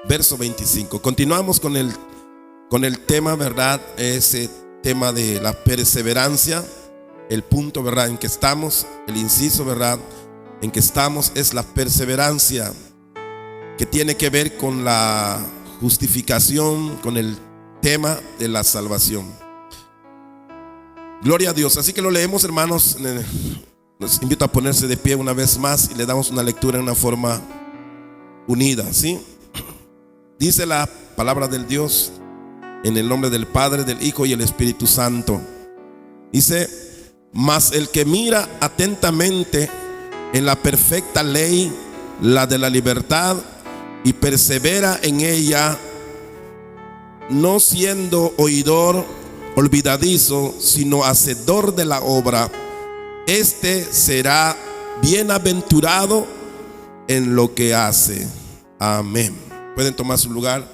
verso 25. Continuamos con el tema, ¿verdad? Ese tema de la perseverancia. El punto, ¿verdad?, en que estamos, el inciso, ¿verdad?, en que estamos es la perseverancia, que tiene que ver con la justificación, con el tema de la salvación. Gloria a Dios. Así que lo leemos, hermanos. Los invito a ponerse de pie una vez más y le damos una lectura en una forma unida, ¿sí? Dice la palabra del Dios en el nombre del Padre, del Hijo y el Espíritu Santo. Dice: mas el que mira atentamente en la perfecta ley, la de la libertad, y persevera en ella, no siendo oidor olvidadizo, sino hacedor de la obra, este será bienaventurado en lo que hace. Amén. Pueden tomar su lugar.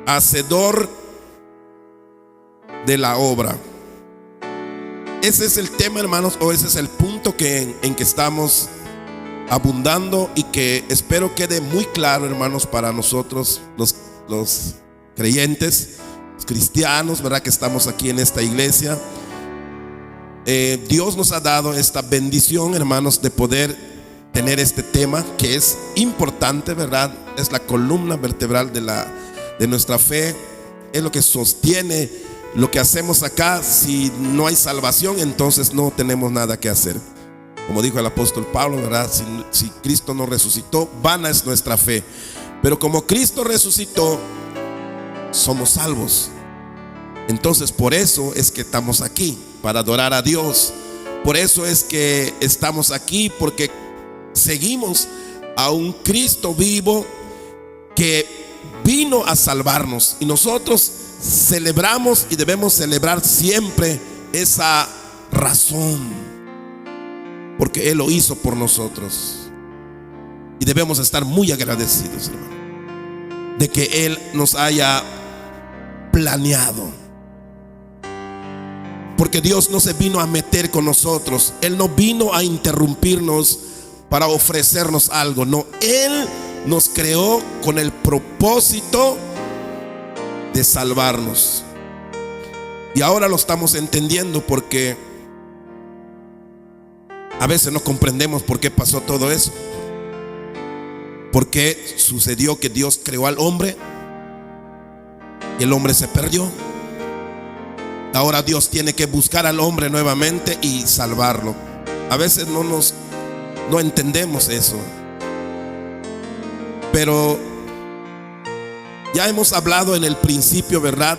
Hacedor de la obra. Ese es el tema, hermanos, o ese es el punto en que estamos abundando, y que espero quede muy claro, hermanos, para nosotros los creyentes, los cristianos, ¿verdad?, que estamos aquí en esta iglesia. Dios nos ha dado esta bendición, hermanos, de poder tener este tema que es importante, ¿verdad? Es la columna vertebral de nuestra fe. Es lo que sostiene lo que hacemos acá. Si no hay salvación, entonces no tenemos nada que hacer. Como dijo el apóstol Pablo, ¿verdad? Si Cristo no resucitó, vana es nuestra fe. Pero como Cristo resucitó, somos salvos. Entonces por eso es que estamos aquí, para adorar a Dios. Por eso es que estamos aquí, porque seguimos a un Cristo vivo que vino a salvarnos. Y nosotros celebramos, y debemos celebrar siempre esa razón, porque Él lo hizo por nosotros. Y debemos estar muy agradecidos, hermano, de que Él nos haya planeado. Porque Dios no se vino a meter con nosotros. Él no vino a interrumpirnos para ofrecernos algo. No, Él nos creó con el propósito de salvarnos. Y ahora lo estamos entendiendo, porque a veces no comprendemos por qué pasó todo eso. ¿Por qué sucedió que Dios creó al hombre y el hombre se perdió? Ahora Dios tiene que buscar al hombre nuevamente y salvarlo. A veces no entendemos eso. Pero ya hemos hablado en el principio, ¿verdad?,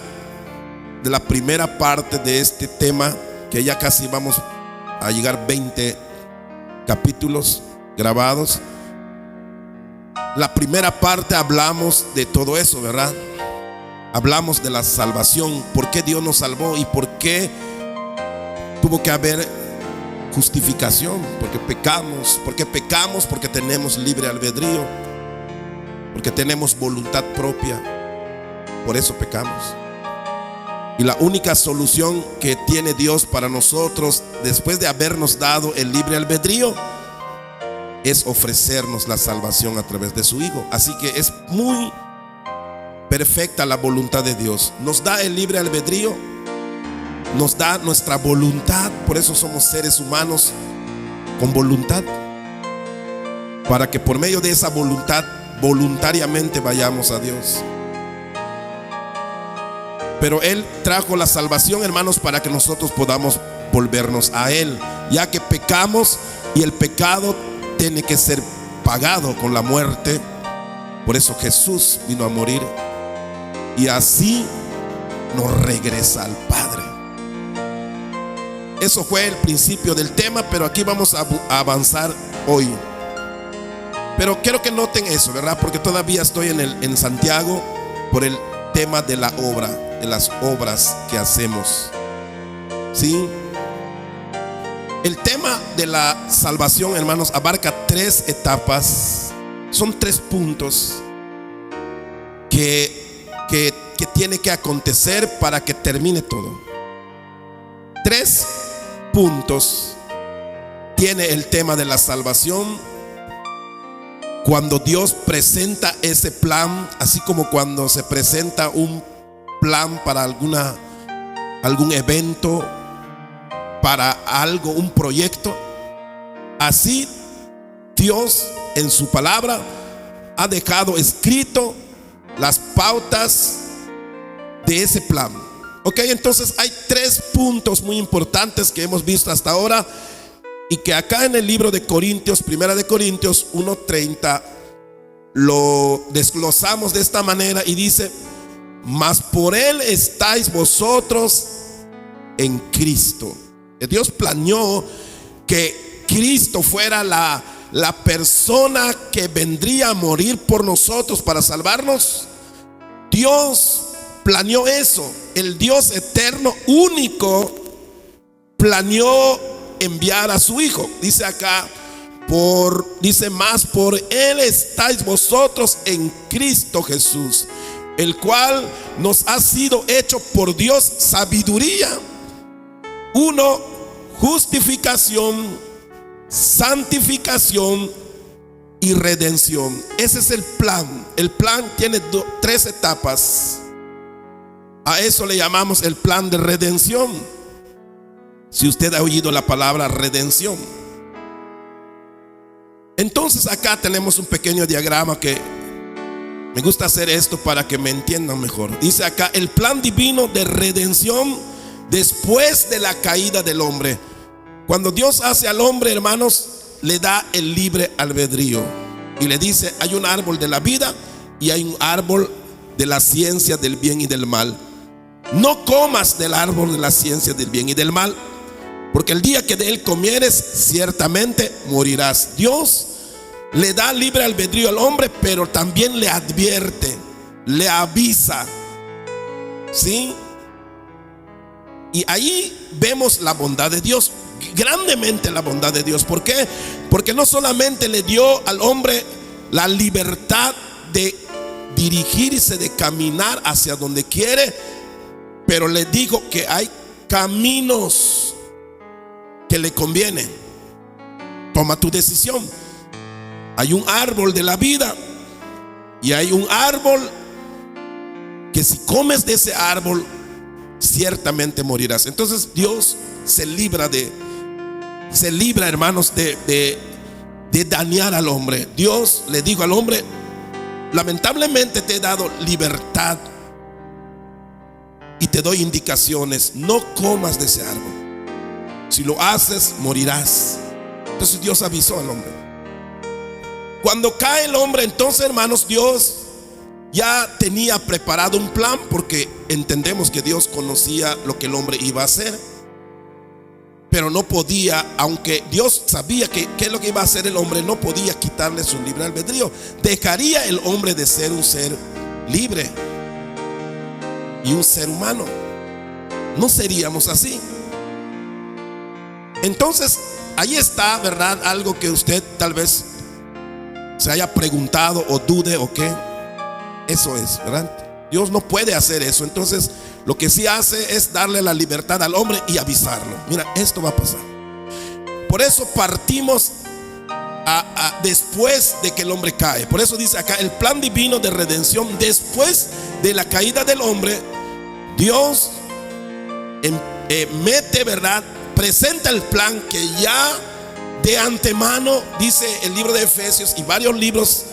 de la primera parte de este tema, que ya casi vamos a llegar 20 capítulos grabados. La primera parte hablamos de todo eso, ¿verdad? Hablamos de la salvación, por qué Dios nos salvó y por qué tuvo que haber justificación, porque pecamos. ¿Por qué pecamos? Porque tenemos libre albedrío, porque tenemos voluntad propia. Por eso pecamos. Y la única solución que tiene Dios para nosotros, después de habernos dado el libre albedrío, es ofrecernos la salvación a través de su Hijo. Así que es muy perfecta la voluntad de Dios. Nos da el libre albedrío, nos da nuestra voluntad. Por eso somos seres humanos con voluntad, para que por medio de esa voluntad voluntariamente vayamos a Dios. Pero Él trajo la salvación, hermanos, para que nosotros podamos volvernos a Él, ya que pecamos, y el pecado tiene que ser pagado con la muerte. Por eso Jesús vino a morir, y así nos regresa al Padre. Eso fue el principio del tema, pero aquí vamos a avanzar hoy. Pero quiero que noten eso, ¿verdad? Porque todavía estoy en Santiago por el tema de la obra, de las obras que hacemos. ¿Sí? El tema de la salvación, hermanos, abarca 3 etapas. Son 3 puntos que tiene que acontecer para que termine todo. 3 puntos tiene el tema de la salvación. cuando Dios presenta ese plan, así como cuando se presenta un plan para algún evento, para algo, un proyecto, así Dios en su palabra ha dejado escrito las pautas de ese plan. Ok, entonces hay 3 puntos muy importantes que hemos visto hasta ahora y que acá en el libro de Corintios, Primera de Corintios 1:30, lo desglosamos de esta manera y dice: mas por Él estáis vosotros en Cristo. Dios planeó que Cristo fuera la persona que vendría a morir por nosotros para salvarnos. Dios planeó eso. El Dios eterno, único, planeó enviar a su Hijo. Dice acá, dice: más por Él estáis vosotros en Cristo Jesús, el cual nos ha sido hecho por Dios sabiduría. 1, justificación, santificación y redención. Ese es el plan. El plan tiene 3 etapas. A eso le llamamos el plan de redención. Si usted ha oído la palabra redención. Entonces acá tenemos un pequeño diagrama que me gusta hacer esto para que me entiendan mejor. Dice acá: el plan divino de redención después de la caída del hombre. Cuando Dios hace al hombre, hermanos, le da el libre albedrío y le dice: hay un árbol de la vida y hay un árbol de la ciencia del bien y del mal. No comas del árbol de la ciencia del bien y del mal, porque el día que de él comieres, ciertamente morirás. Dios le da libre albedrío al hombre, pero también le advierte, le avisa, ¿sí? Y ahí vemos la bondad de Dios, grandemente la bondad de Dios. ¿Por qué? Porque no solamente le dio al hombre la libertad de dirigirse, de caminar hacia donde quiere, pero le dijo que hay caminos que le convienen. Toma tu decisión. Hay un árbol de la vida y hay un árbol que si comes de ese árbol, ciertamente morirás. Entonces Dios se libra, hermanos, de dañar al hombre. Dios le dijo al hombre: lamentablemente te he dado libertad y te doy indicaciones, no comas de ese árbol. Si lo haces, morirás. Entonces Dios avisó al hombre. Cuando cae el hombre, entonces, hermanos, Dios ya tenía preparado un plan, porque entendemos que Dios conocía lo que el hombre iba a hacer, pero no podía, aunque Dios sabía qué es lo que iba a hacer el hombre, no podía quitarle su libre albedrío. Dejaría el hombre de ser un ser libre y un ser humano. No seríamos así. Entonces ahí está, ¿verdad? Algo que usted tal vez se haya preguntado o dude o qué. Eso es, ¿verdad? Dios no puede hacer eso. Entonces lo que sí hace es darle la libertad al hombre y avisarlo: mira, esto va a pasar. Por eso partimos después de que el hombre cae. Por eso dice acá: el plan divino de redención después de la caída del hombre. Dios mete, ¿verdad? Presenta el plan que ya de antemano, dice el libro de Efesios y varios libros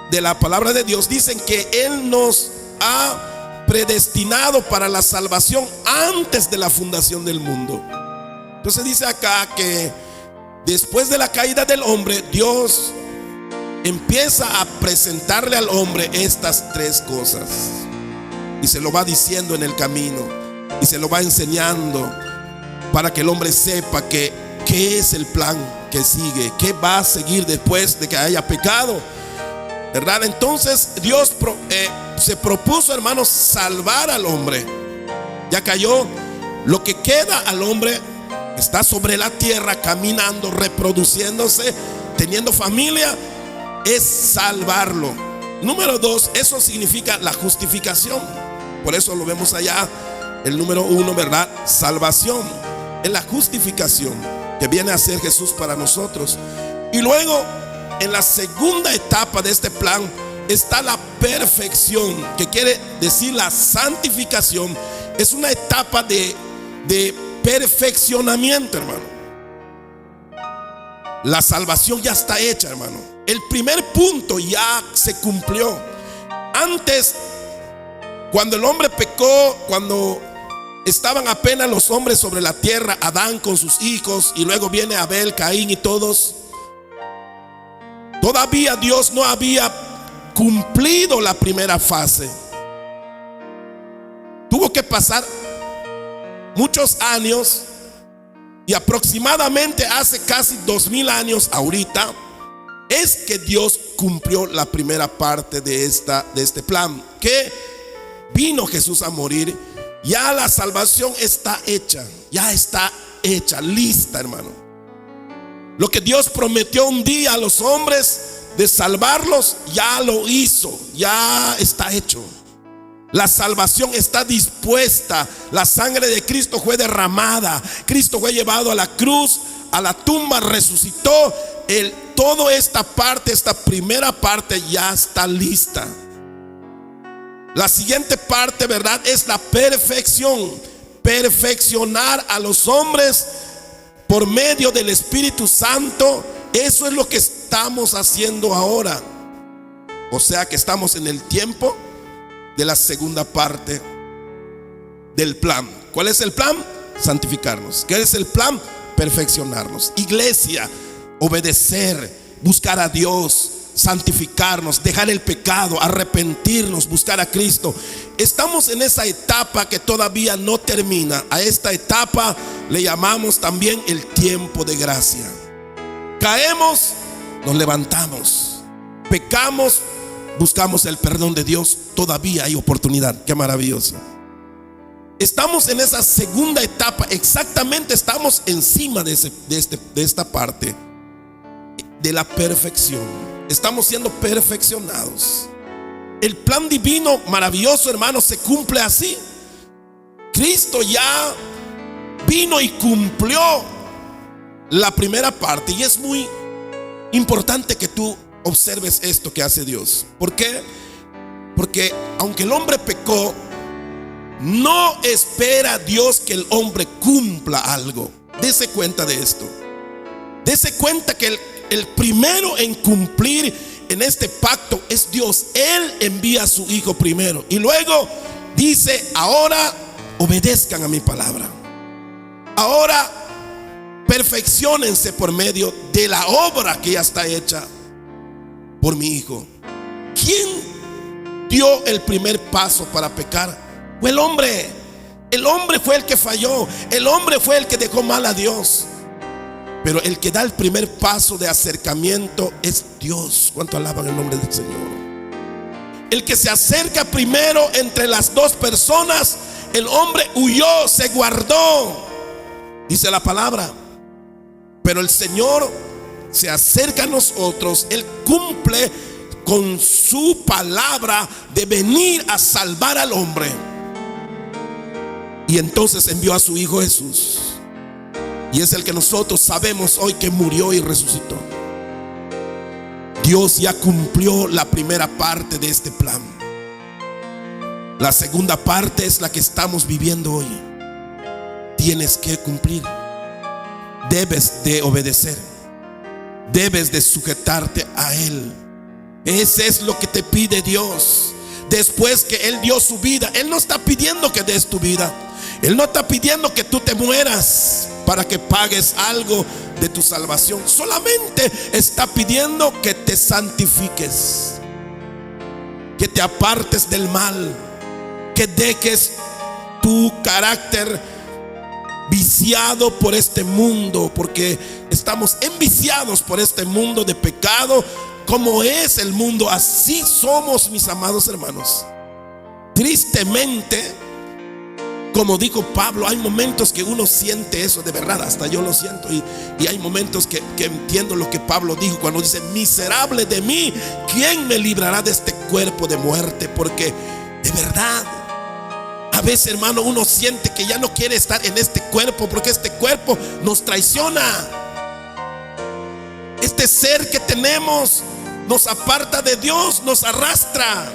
de la palabra de Dios, dicen que Él nos ha predestinado para la salvación antes de la fundación del mundo. Entonces dice acá que después de la caída del hombre, Dios empieza a presentarle al hombre estas 3 cosas y se lo va diciendo en el camino y se lo va enseñando para que el hombre sepa qué es el plan que sigue, qué va a seguir después de que haya pecado, ¿verdad? Entonces Dios se propuso, hermanos, salvar al hombre. Ya cayó. Lo que queda al hombre está sobre la tierra, caminando, reproduciéndose, teniendo familia, es salvarlo. Número 2, eso significa la justificación. Por eso lo vemos allá, el número 1, ¿verdad? Salvación. Es la justificación que viene a ser Jesús para nosotros. Y luego en la segunda etapa de este plan está la perfección, que quiere decir la santificación. Es una etapa de perfeccionamiento, hermano. La salvación ya está hecha, hermano. El primer punto ya se cumplió. Antes, cuando el hombre pecó, cuando estaban apenas los hombres sobre la tierra, Adán con sus hijos, y luego viene Abel, Caín y todos, todavía Dios no había cumplido la primera fase. Tuvo que pasar muchos años, y aproximadamente hace casi 2000 años ahorita es que Dios cumplió la primera parte de este plan, que vino Jesús a morir. Ya la salvación está hecha, ya está hecha, lista, hermano. Lo que Dios prometió un día a los hombres de salvarlos, ya lo hizo, ya está hecho. La salvación está dispuesta. La sangre de Cristo fue derramada. Cristo fue llevado a la cruz, a la tumba, resucitó. Toda esta parte, esta primera parte ya está lista. La siguiente parte, ¿verdad?, es la perfección. Perfeccionar a los hombres por medio del Espíritu Santo. Eso es lo que estamos haciendo ahora. O sea que estamos en el tiempo de la segunda parte del plan. ¿Cuál es el plan? Santificarnos. ¿Qué es el plan? Perfeccionarnos. Iglesia, obedecer, buscar a Dios, santificarnos, dejar el pecado, arrepentirnos, buscar a Cristo. Estamos en esa etapa que todavía no termina. A esta etapa le llamamos también el tiempo de gracia. Caemos, nos levantamos. Pecamos, buscamos el perdón de Dios. Todavía hay oportunidad. Qué maravilloso. Estamos en esa segunda etapa. Exactamente, estamos encima de esta parte de la perfección. Estamos siendo perfeccionados. El plan divino maravilloso, hermano, se cumple así. Cristo ya vino y cumplió la primera parte. Y es muy importante que tú observes esto que hace Dios. ¿Por qué? Porque aunque el hombre pecó, no espera Dios que el hombre cumpla algo. Dese cuenta de esto. Dese cuenta que el primero en cumplir en este pacto es Dios. Él envía a su Hijo primero y luego dice: ahora obedezcan a mi palabra. Ahora perfecciónense por medio de la obra que ya está hecha por mi Hijo. ¿Quién dio el primer paso para pecar? Fue el hombre. El hombre fue el que falló. El hombre fue el que dejó mal a Dios. Pero el que da el primer paso de acercamiento es Dios. ¿Cuánto alaban el nombre del Señor? El que se acerca primero entre las dos personas, el hombre huyó, se guardó, dice la palabra. Pero el Señor se acerca a nosotros. Él cumple con su palabra de venir a salvar al hombre. Y entonces envió a su Hijo Jesús. Y es el que nosotros sabemos hoy que murió y resucitó. Dios ya cumplió la primera parte de este plan. La segunda parte es la que estamos viviendo hoy. Tienes que cumplir. Debes de obedecer. Debes de sujetarte a Él. Ese es lo que te pide Dios. Después que Él dio su vida, Él no está pidiendo que des tu vida. Él no está pidiendo que tú te mueras para que pagues algo de tu salvación. Solamente está pidiendo que te santifiques, que te apartes del mal, que dejes tu carácter viciado por este mundo, porque estamos enviciados por este mundo de pecado. Como es el mundo, así somos, mis amados hermanos. Tristemente, como dijo Pablo, hay momentos que uno siente eso de verdad. Hasta yo lo siento. Y hay momentos que entiendo lo que Pablo dijo cuando dice: miserable de mí, ¿quién me librará de este cuerpo de muerte? Porque de verdad, a veces, hermano, uno siente que ya no quiere estar en este cuerpo, porque este cuerpo nos traiciona. Este ser que tenemos nos aparta de Dios, nos arrastra.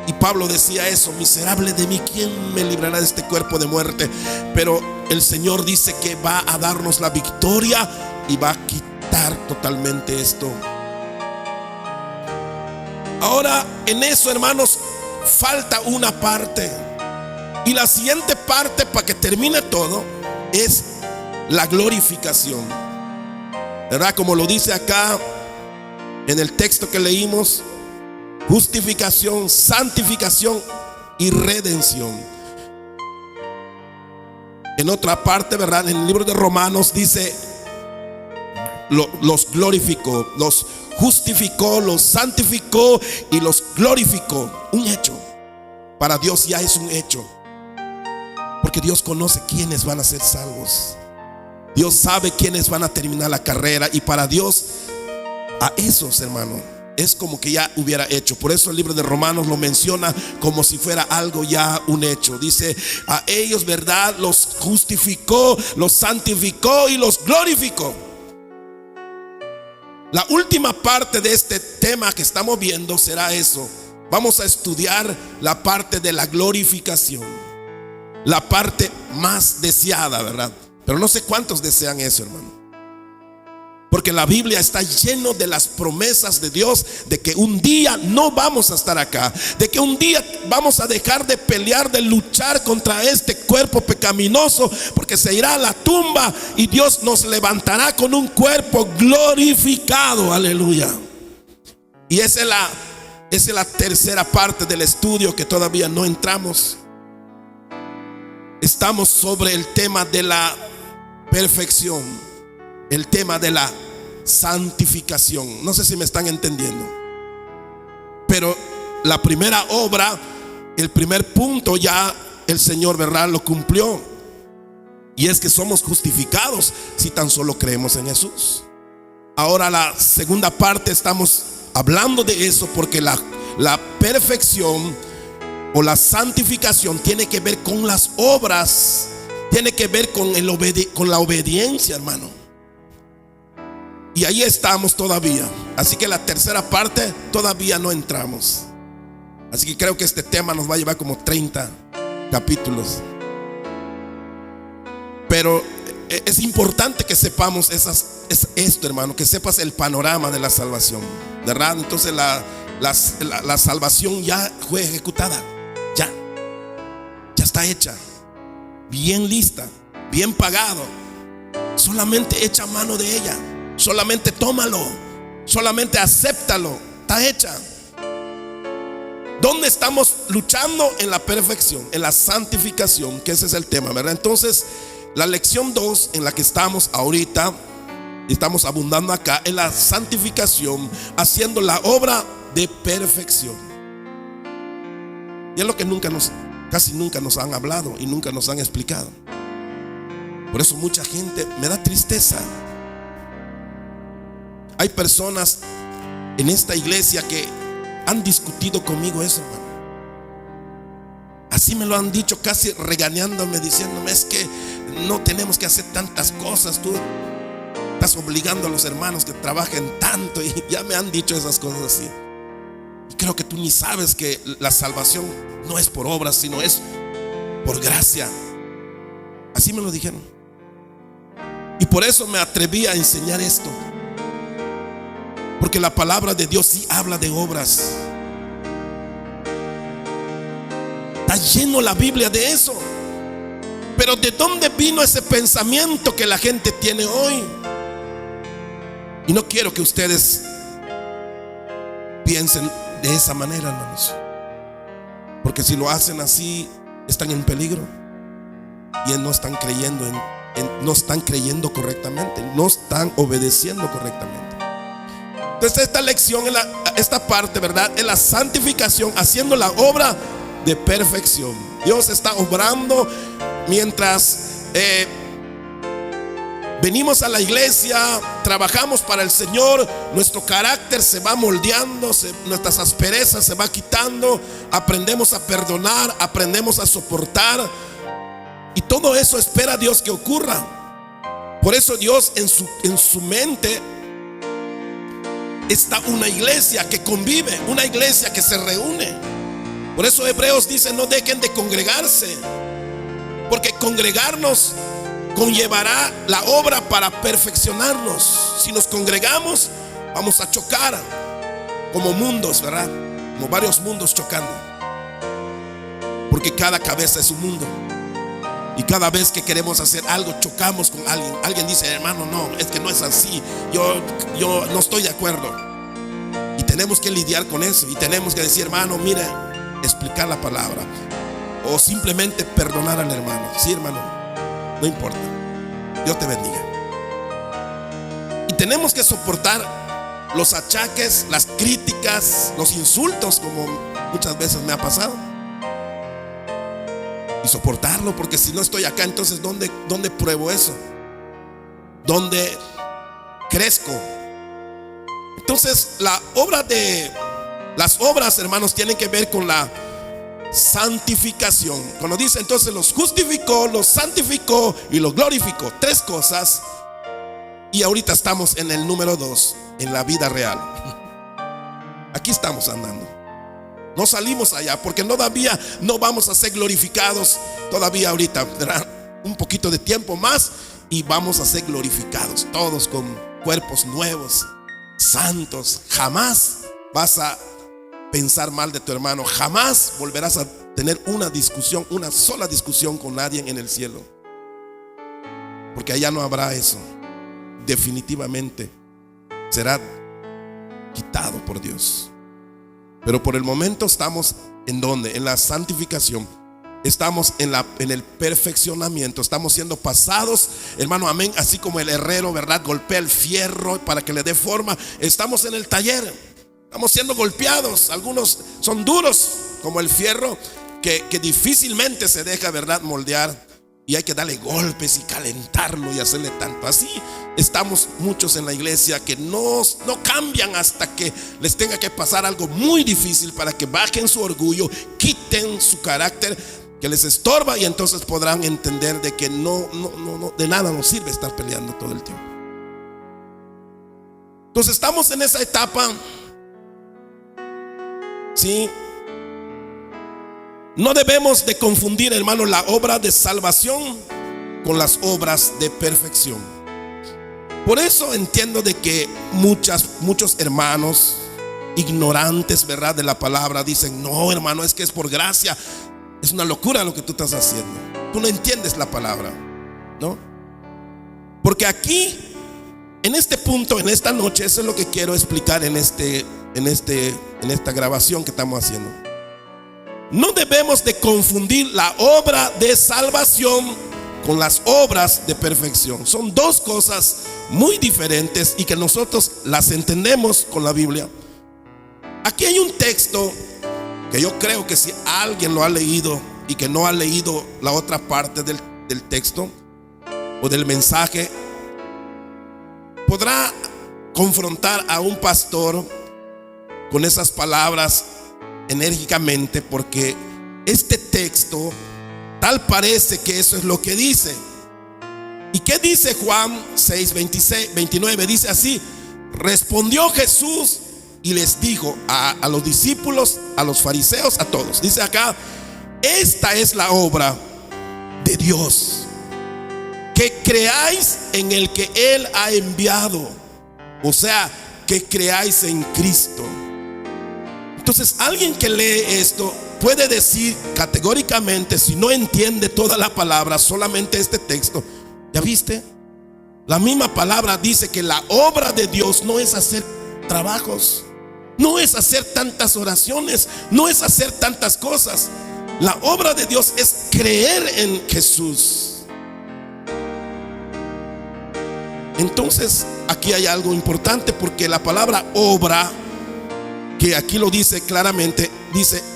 Y Pablo decía eso: miserable de mí, ¿quién me librará de este cuerpo de muerte? Pero el Señor dice que va a darnos la victoria y va a quitar totalmente esto. Ahora, en eso, hermanos, falta una parte. Y la siguiente parte, para que termine todo, es la glorificación, ¿verdad? Como lo dice acá en el texto que leímos: justificación, santificación y redención. En otra parte, ¿verdad?, en el libro de Romanos dice: los glorificó, los justificó, los santificó y los glorificó. Un hecho. Para Dios ya es un hecho, porque Dios conoce quiénes van a ser salvos. Dios sabe quiénes van a terminar la carrera, y para Dios a esos, hermano, es como que ya hubiera hecho. Por eso el libro de Romanos lo menciona como si fuera algo ya un hecho. Dice: a ellos, ¿verdad?, los justificó, los santificó y los glorificó. La última parte de este tema que estamos viendo será eso. Vamos a estudiar la parte de la glorificación, la parte más deseada, ¿verdad? Pero no sé cuántos desean eso, hermano. Porque la Biblia está lleno de las promesas de Dios, de que un día no vamos a estar acá, de que un día vamos a dejar de pelear, de luchar contra este cuerpo pecaminoso, porque se irá a la tumba y Dios nos levantará con un cuerpo glorificado. Aleluya. Y esa es la tercera parte del estudio que todavía no entramos. Estamos sobre el tema de la perfección, el tema de la santificación. No sé si me están entendiendo. Pero la primera obra, el primer punto, ya el Señor, ¿verdad?, lo cumplió. Y es que somos justificados si tan solo creemos en Jesús. Ahora la segunda parte, estamos hablando de eso porque la perfección o la santificación tiene que ver con las obras, tiene que ver con la obediencia, hermano. Y ahí estamos todavía. Así que la tercera parte todavía no entramos. Así que creo que este tema nos va a llevar como 30 capítulos. Pero es importante que sepamos esto, hermano, que sepas el panorama de la salvación, ¿verdad? Entonces la salvación ya fue ejecutada, ya está hecha, bien lista, bien pagado. Solamente echa mano de ella, solamente tómalo, solamente acéptalo, está hecha. ¿Dónde estamos luchando? En la perfección, en la santificación, que ese es el tema, ¿verdad? Entonces, la lección 2 en la que estamos ahorita, estamos abundando acá, es la santificación, haciendo la obra de perfección. Y es lo que casi nunca nos han hablado y nunca nos han explicado. Por eso mucha gente, me da tristeza. Hay personas en esta iglesia que han discutido conmigo eso, hermano. Así me lo han dicho, casi regañándome, diciéndome: es que no tenemos que hacer tantas cosas, tú estás obligando a los hermanos que trabajen tanto. Y ya me han dicho esas cosas así. Y creo que tú ni sabes que la salvación no es por obras, sino es por gracia. Así me lo dijeron. Y por eso me atreví a enseñar esto, porque la palabra de Dios sí habla de obras. Está lleno la Biblia de eso. Pero ¿de dónde vino ese pensamiento que la gente tiene hoy? Y no quiero que ustedes piensen de esa manera, hermanos, porque si lo hacen así, están en peligro y no están creyendo no están creyendo correctamente, no están obedeciendo correctamente. Entonces esta lección, esta parte, ¿verdad?, es la santificación, haciendo la obra de perfección. Dios está obrando mientras venimos a la iglesia, trabajamos para el Señor. Nuestro carácter se va moldeando, nuestras asperezas se va quitando, aprendemos a perdonar, aprendemos a soportar. Y todo eso espera Dios que ocurra. Por eso Dios en su mente está una iglesia que convive, una iglesia que se reúne. Por eso Hebreos dice: no dejen de congregarse, porque congregarnos conllevará la obra para perfeccionarnos. Si nos congregamos, vamos a chocar como mundos, ¿verdad? Como varios mundos chocando, porque cada cabeza es un mundo. Y cada vez que queremos hacer algo, chocamos con alguien. Alguien dice: hermano, no, es que no es así, yo no estoy de acuerdo. Y tenemos que lidiar con eso. Y tenemos que decir: hermano, mire, explicar la palabra, o simplemente perdonar al hermano. Sí, hermano, no importa, Dios te bendiga. Y tenemos que soportar los achaques, las críticas, los insultos, como muchas veces me ha pasado. Y soportarlo, porque si no estoy acá, entonces ¿dónde pruebo eso? ¿Dónde crezco? Entonces las obras, hermanos, tienen que ver con la santificación. Cuando dice entonces los justificó, los santificó y los glorificó, tres cosas. Y ahorita estamos en el número 2, en la vida real. Aquí estamos andando. No salimos allá, porque todavía no vamos a ser glorificados. Todavía ahorita, ¿verdad? Un poquito de tiempo más y vamos a ser glorificados, todos con cuerpos nuevos, santos. Jamás vas a pensar mal de tu hermano. Jamás volverás a tener una discusión, una sola discusión con nadie en el cielo, porque allá no habrá eso. Definitivamente será quitado por Dios. Pero por el momento estamos en donde, en la santificación. Estamos en el perfeccionamiento. Estamos siendo pasados, hermano, amén. Así como el herrero, ¿verdad?, golpea el fierro para que le dé forma. Estamos en el taller, estamos siendo golpeados. Algunos son duros como el fierro, que difícilmente se deja, ¿verdad?, moldear. Y hay que darle golpes y calentarlo y hacerle tanto. Así estamos muchos en la iglesia que no cambian hasta que les tenga que pasar algo muy difícil, para que bajen su orgullo, quiten su carácter que les estorba, y entonces podrán entender de que no, de nada nos sirve estar peleando todo el tiempo. Entonces estamos en esa etapa, ¿sí? No debemos de confundir, hermano, la obra de salvación con las obras de perfección. Por eso entiendo de que muchos hermanos ignorantes, ¿verdad?, de la palabra, dicen: no, hermano, es que es por gracia. Es una locura lo que tú estás haciendo. Tú no entiendes la palabra, ¿no? Porque aquí, en este punto, en esta noche, eso es lo que quiero explicar en esta grabación que estamos haciendo. No debemos de confundir la obra de salvación con las obras de perfección. Son dos cosas muy diferentes y que nosotros las entendemos con la Biblia. Aquí hay un texto que yo creo que si alguien lo ha leído y que no ha leído la otra parte del texto o del mensaje, podrá confrontar a un pastor con esas palabras enérgicamente, porque este texto tal parece que eso es lo que dice. ¿Y qué dice Juan 6:29? Dice así: respondió Jesús y les dijo a los discípulos, a los fariseos, a todos. Dice acá: esta es la obra de Dios, que creáis en el que Él ha enviado. O sea, que creáis en Cristo. Entonces, alguien que lee esto puede decir categóricamente, si no entiende toda la palabra, solamente este texto: ¿ya viste? La misma palabra dice que la obra de Dios no es hacer trabajos, no es hacer tantas oraciones, no es hacer tantas cosas. La obra de Dios es creer en Jesús. Entonces, aquí hay algo importante, porque la palabra obra, que aquí lo dice claramente,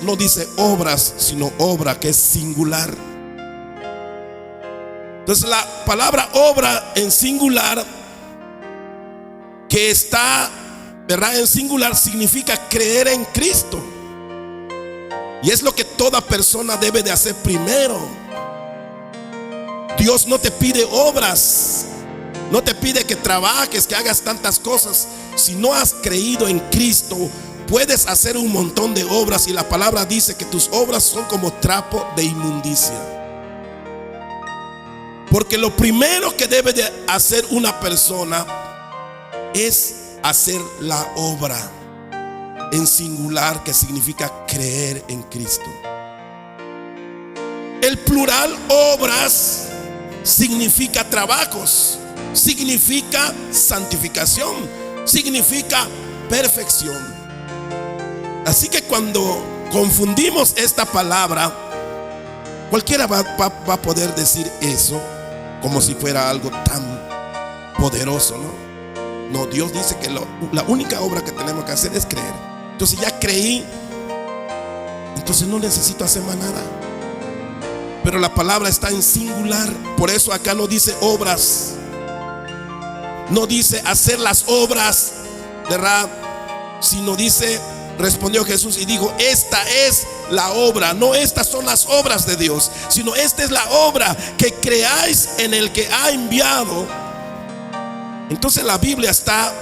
no dice obras, sino obra, que es singular. Entonces la palabra obra en singular, que está, ¿verdad?, en singular, significa creer en Cristo. Y es lo que toda persona debe de hacer primero. Dios no te pide obras, No te pide que trabajes, que hagas tantas cosas. Si no has creído en Cristo, puedes hacer un montón de obras, y la palabra dice que tus obras son como trapo de inmundicia. Porque lo primero que debe de hacer una persona es hacer la obra en singular, que significa creer en Cristo. El plural obras significa trabajos, significa santificación, significa perfección. Así que cuando confundimos esta palabra, cualquiera va a poder decir eso como si fuera algo tan poderoso, ¿no? No, Dios dice que la única obra que tenemos que hacer es creer. Entonces ya creí, entonces no necesito hacer más nada. Pero la palabra está en singular. Por eso acá no dice obras, no dice hacer las obras, ¿verdad? Sino dice, respondió Jesús y dijo: esta es la obra. No estas son las obras de Dios, sino esta es la obra, que creáis en el que ha enviado. Entonces la Biblia está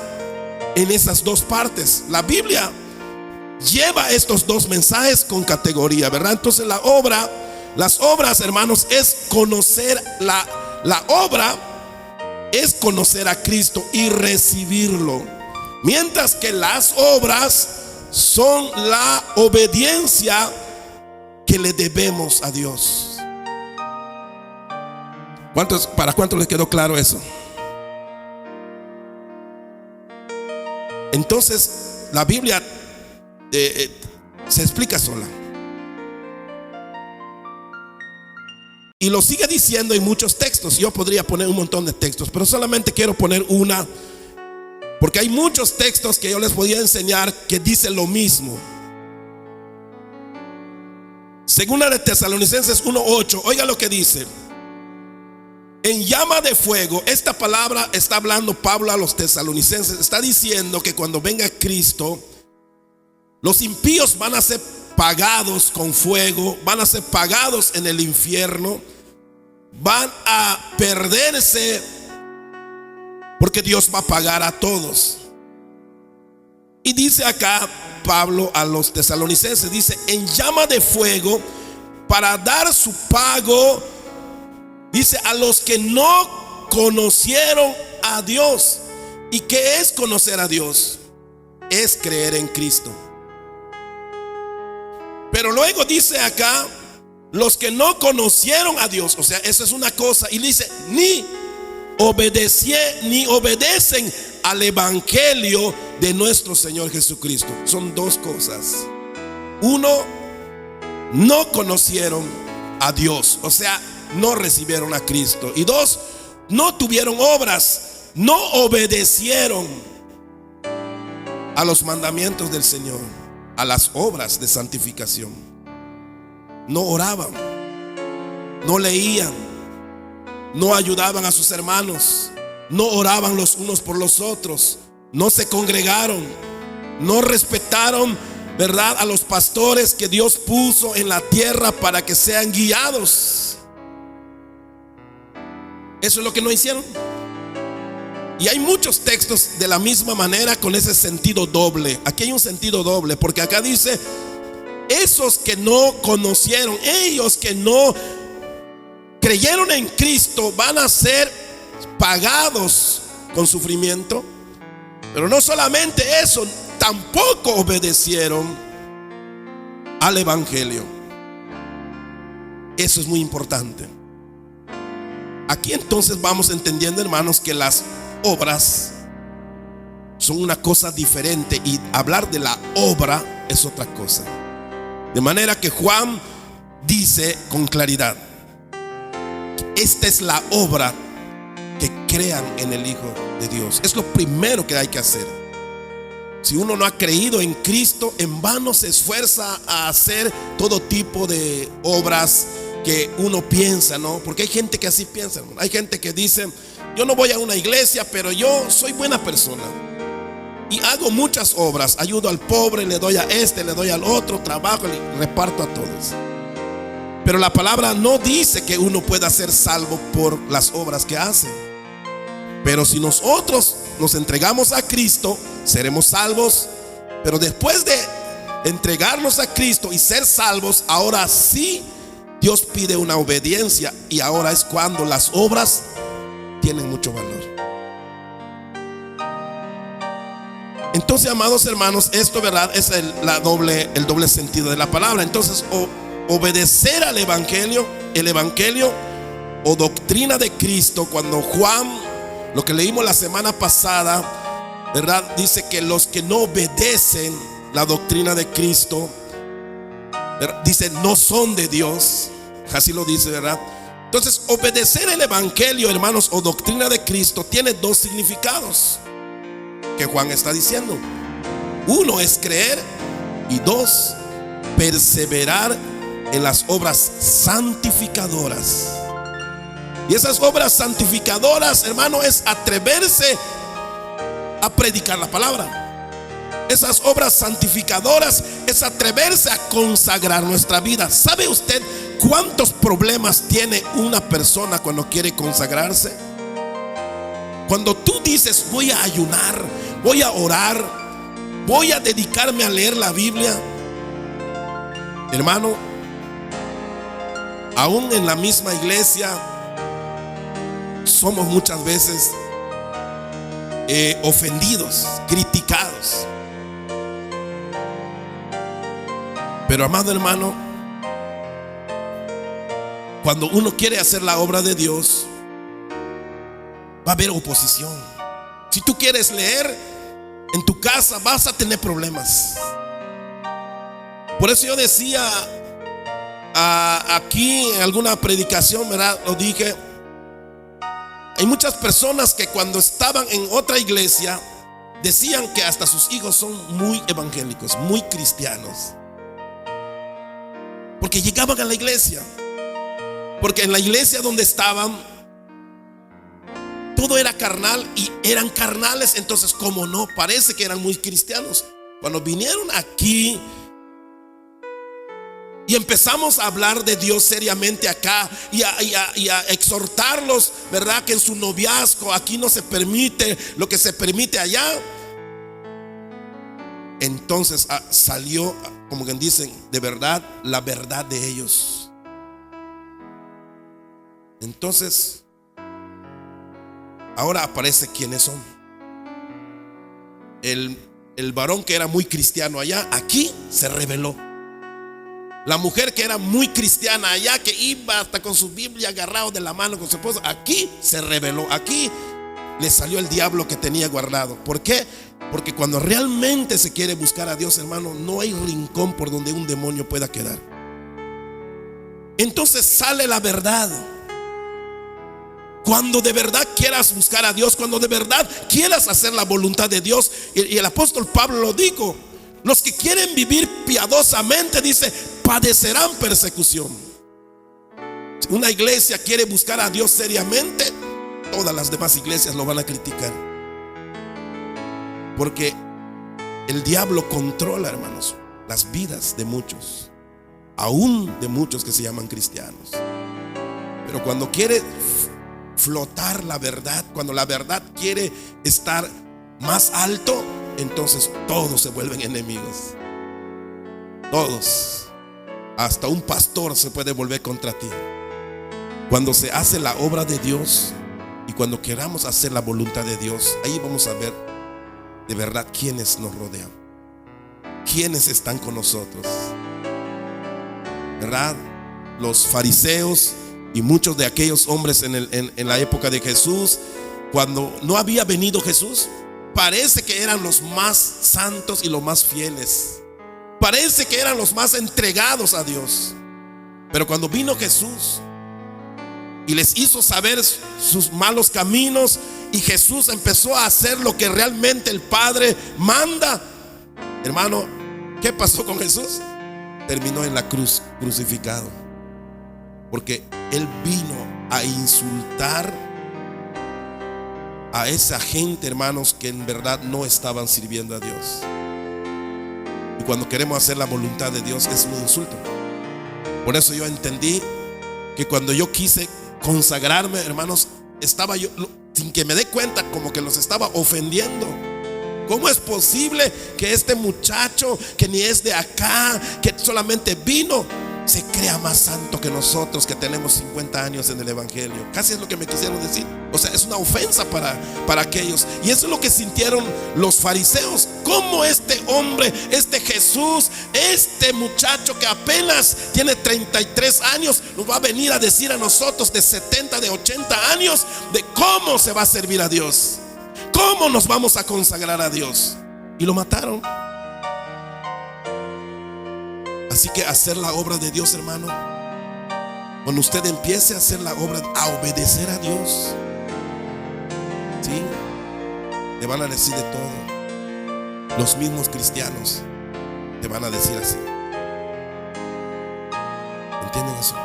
en esas dos partes. La Biblia lleva estos dos mensajes con categoría, ¿verdad? Entonces la obra, las obras, hermanos, es conocer la obra es conocer a Cristo y recibirlo. Mientras que las obras son la obediencia que le debemos a Dios. ¿Para cuántos les quedó claro eso? Entonces la Biblia se explica sola. Y lo sigue diciendo en muchos textos. Yo podría poner un montón de textos, pero solamente quiero poner una, porque hay muchos textos que yo les podía enseñar que dicen lo mismo. Segunda de Tesalonicenses 1:8, oiga lo que dice: en llama de fuego. Esta palabra está hablando Pablo a los tesalonicenses. Está diciendo que cuando venga Cristo, los impíos van a ser pagados con fuego, van a ser pagados en el infierno, van a perderse, porque Dios va a pagar a todos. Y dice acá Pablo a los tesalonicenses, dice: en llama de fuego, para dar su pago, dice, a los que no conocieron a Dios. ¿Y qué es conocer a Dios? Es creer en Cristo. Pero luego dice acá, los que no conocieron a Dios, o sea, eso es una cosa. Y dice, ni obedecen al evangelio de nuestro Señor Jesucristo. Son dos cosas. Uno, no conocieron a Dios, o sea, no recibieron a Cristo. Y dos, no tuvieron obras, no obedecieron a los mandamientos del Señor, a las obras de santificación. No oraban, no leían, no ayudaban a sus hermanos, no oraban los unos por los otros, no se congregaron, no respetaron, ¿verdad?, a los pastores que Dios puso en la tierra para que sean guiados. Eso es lo que no hicieron. Y hay muchos textos de la misma manera con ese sentido doble. Aquí hay un sentido doble, porque acá dice: esos que no conocieron, ellos que no creyeron en Cristo, van a ser pagados con sufrimiento. Pero no solamente eso, tampoco obedecieron al evangelio. Eso es muy importante. Aquí entonces vamos entendiendo, hermanos, que las obras son una cosa diferente, y hablar de la obra es otra cosa. De manera que Juan dice con claridad: esta es la obra, que crean en el Hijo de Dios. Es lo primero que hay que hacer. Si uno no ha creído en Cristo, en vano se esfuerza a hacer todo tipo de obras que uno piensa, ¿no? Porque hay gente que así piensa, hermano. Hay gente que dice: yo no voy a una iglesia, pero yo soy buena persona y hago muchas obras, ayudo al pobre, le doy a este, le doy al otro, trabajo, le reparto a todos. Pero la palabra no dice que uno pueda ser salvo por las obras que hace. Pero si nosotros nos entregamos a Cristo, seremos salvos. Pero después de entregarnos a Cristo y ser salvos, ahora sí Dios pide una obediencia, y ahora es cuando las obras tienen mucho valor. Entonces, amados hermanos, esto, ¿verdad?, es el doble sentido de la palabra. Entonces, obedecer al evangelio, el evangelio o doctrina de Cristo. Cuando Juan, lo que leímos la semana pasada, ¿verdad?, dice que los que no obedecen la doctrina de Cristo, dice, no son de Dios. Así lo dice, ¿verdad? Entonces, obedecer el evangelio, hermanos, o doctrina de Cristo, tiene dos significados que Juan está diciendo. Uno es creer, y dos, perseverar en las obras santificadoras. Y esas obras santificadoras, hermano, es atreverse a predicar la palabra. Esas obras santificadoras es atreverse a consagrar nuestra vida. ¿Sabe usted cuántos problemas tiene una persona cuando quiere consagrarse? Cuando tú dices, voy a ayunar, voy a orar, voy a dedicarme a leer la Biblia, hermano, aún en la misma iglesia somos muchas veces ofendidos, criticados. Pero, amado hermano, cuando uno quiere hacer la obra de Dios, va a haber oposición. Si tú quieres leer en tu casa, vas a tener problemas. Por eso yo decía aquí en alguna predicación, ¿verdad?, lo dije. Hay muchas personas que cuando estaban en otra iglesia decían que hasta sus hijos son muy evangélicos, muy cristianos, porque llegaban a la iglesia, porque en la iglesia donde estaban todo era carnal y eran carnales. Entonces, como no, parece que eran muy cristianos. Cuando vinieron aquí y empezamos a hablar de Dios seriamente acá y a exhortarlos, ¿verdad?, que en su noviazgo aquí no se permite lo que se permite allá. Entonces salió, como que dicen, de verdad, la verdad de ellos. Entonces, ahora aparece quiénes son. El varón que era muy cristiano allá, aquí se rebeló. La mujer que era muy cristiana allá, que iba hasta con su Biblia agarrado de la mano con su esposo, aquí se rebeló. Aquí le salió el diablo que tenía guardado. ¿Por qué? Porque cuando realmente se quiere buscar a Dios, hermano, no hay rincón por donde un demonio pueda quedar. Entonces sale la verdad. Cuando de verdad quieras buscar a Dios, cuando de verdad quieras hacer la voluntad de Dios, y el apóstol Pablo lo dijo, los que quieren vivir piadosamente, dice, padecerán persecución. Si una iglesia quiere buscar a Dios seriamente, todas las demás iglesias lo van a criticar, porque el diablo controla, hermanos, las vidas de muchos, aún de muchos que se llaman cristianos. Pero cuando quiere flotar la verdad, cuando la verdad quiere estar más alto, entonces todos se vuelven enemigos. Todos. Hasta un pastor se puede volver contra ti. Cuando se hace la obra de Dios y cuando queramos hacer la voluntad de Dios, ahí vamos a ver de verdad quiénes nos rodean, quiénes están con nosotros, ¿verdad? Los fariseos y muchos de aquellos hombres en la época de Jesús, cuando no había venido Jesús, parece que eran los más santos y los más fieles. Parece que eran los más entregados a Dios. Pero cuando vino Jesús y les hizo saber sus malos caminos, y Jesús empezó a hacer lo que realmente el Padre manda, hermano, ¿qué pasó con Jesús? Terminó en la cruz, crucificado, porque Él vino a insultar a esa gente, hermanos, que en verdad no estaban sirviendo a Dios. Y cuando queremos hacer la voluntad de Dios es un insulto. Por eso yo entendí que cuando yo quise consagrarme, hermanos, estaba yo, sin que me dé cuenta, como que los estaba ofendiendo. ¿Cómo es posible que este muchacho que ni es de acá, que solamente vino, se crea más santo que nosotros que tenemos 50 años en el evangelio? Casi es lo que me quisieron decir. O sea, es una ofensa para aquellos. Y eso es lo que sintieron los fariseos. ¿Cómo este hombre, este Jesús, este muchacho que apenas tiene 33 años, nos va a venir a decir a nosotros de 70, de 80 años, de cómo se va a servir a Dios, cómo nos vamos a consagrar a Dios? Y lo mataron. Así que hacer la obra de Dios, hermano, cuando usted empiece a hacer la obra, a obedecer a Dios, ¿sí? Te van a decir de todo. Los mismos cristianos te van a decir así. ¿Entienden eso?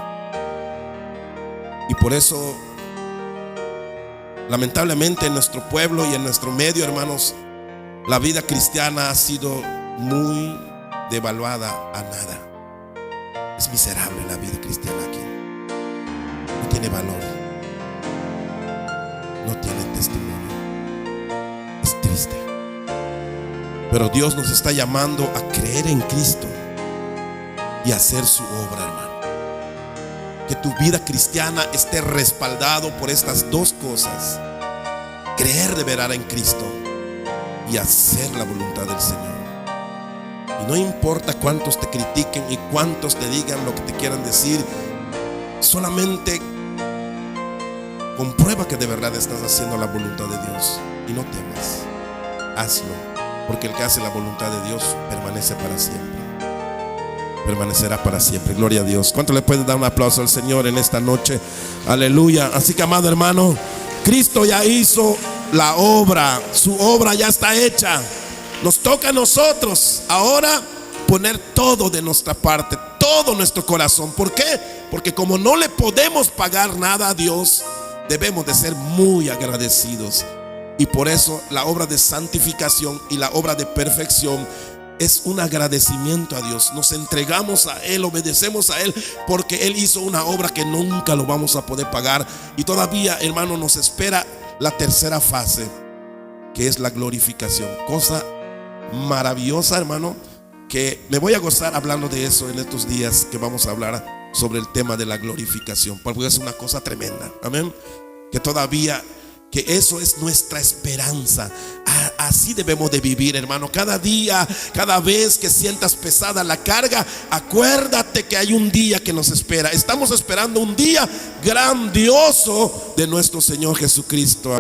Y por eso, lamentablemente, en nuestro pueblo y en nuestro medio, hermanos, la vida cristiana ha sido muy devaluada a nada. Es miserable la vida cristiana aquí. No tiene valor, no tiene testimonio. Es triste. Pero Dios nos está llamando a creer en Cristo y hacer su obra, hermano. Que tu vida cristiana esté respaldado por estas dos cosas: creer de verdad en Cristo y hacer la voluntad del Señor. Y no importa cuántos te critiquen y cuántos te digan lo que te quieran decir, solamente comprueba que de verdad estás haciendo la voluntad de Dios y no temas. Hazlo, porque el que hace la voluntad de Dios permanece para siempre. Permanecerá para siempre. Gloria a Dios. ¿Cuánto le puede dar un aplauso al Señor en esta noche? Aleluya. Así que, amado hermano, Cristo ya hizo la obra. Su obra ya está hecha. Nos toca a nosotros ahora poner todo de nuestra parte, todo nuestro corazón. ¿Por qué? Porque como no le podemos pagar nada a Dios, debemos de ser muy agradecidos. Y por eso la obra de santificación y la obra de perfección es un agradecimiento a Dios. Nos entregamos a Él, obedecemos a Él, porque Él hizo una obra que nunca lo vamos a poder pagar. Y todavía, hermano, nos espera la tercera fase, que es la glorificación. Cosa maravillosa, hermano, que me voy a gozar hablando de eso en estos días que vamos a hablar sobre el tema de la glorificación, porque es una cosa tremenda. Amén. Que todavía, que eso es nuestra esperanza. Así debemos de vivir, hermano. Cada día, cada vez que sientas pesada la carga, acuérdate que hay un día que nos espera. Estamos esperando un día grandioso de nuestro Señor Jesucristo.